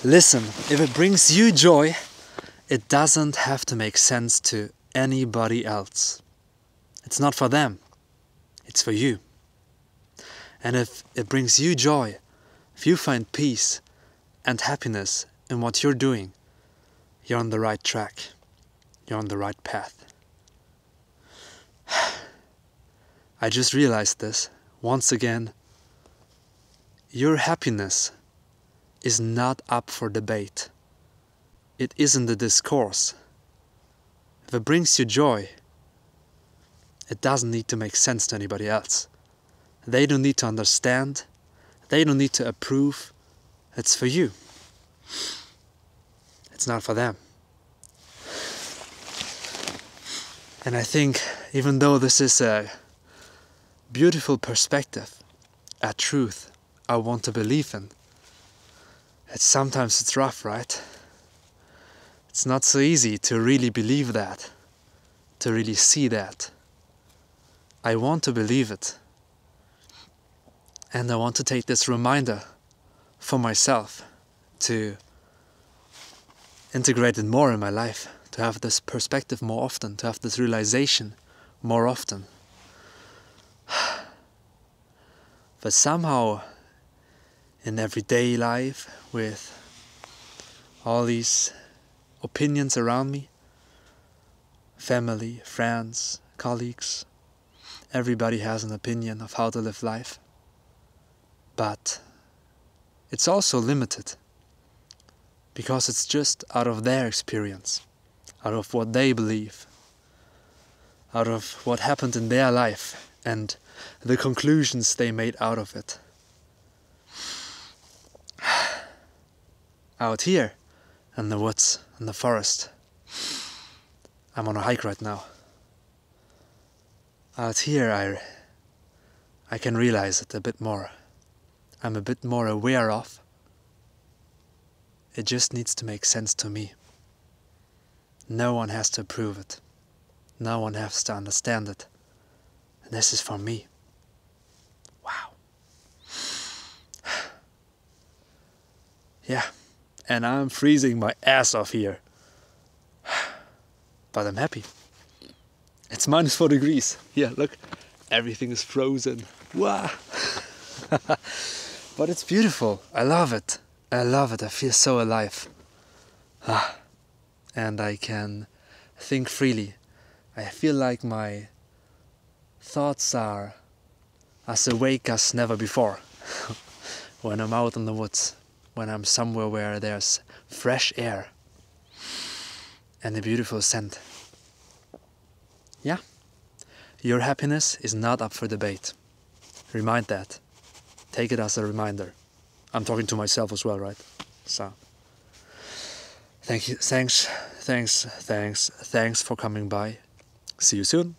Listen, if it brings you joy, it doesn't have to make sense to anybody else. It's not for them, it's for you. And if it brings you joy, if you find peace and happiness in what you're doing, you're on the right track. You're on the right path. I just realized this once again. Your happiness is not up for debate. It isn't a discourse. If it brings you joy, it doesn't need to make sense to anybody else. They don't need to understand. They don't need to approve. It's for you. It's not for them. And I think, even though this is a beautiful perspective, a truth I want to believe in, sometimes it's rough, right? It's not so easy to really believe that, to really see that. I want to believe it. And I want to take this reminder for myself to integrate it more in my life, to have this perspective more often, to have this realization more often. But somehow, in everyday life, with all these opinions around me, family, friends, colleagues, everybody has an opinion of how to live life. But it's also limited, because it's just out of their experience, out of what they believe, out of what happened in their life and the conclusions they made out of it. Out here in the woods, in the forest, I'm on a hike right now. Out here I can realize it a bit more. I'm a bit more aware of. It just needs to make sense to me. No one has to approve it. No one has to understand it. And this is for me. Wow. Yeah, and I'm freezing my ass off here. But I'm happy. It's -4 degrees. Yeah, look, everything is frozen. Wow. But it's beautiful. I love it. I love it. I feel so alive. And I can think freely. I feel like my thoughts are as awake as never before. When I'm out in the woods, when I'm somewhere where there's fresh air and a beautiful scent. Yeah, your happiness is not up for debate. Remind that. Take it as a reminder. I'm talking to myself as well, right? So, thank you, thanks for coming by. See you soon.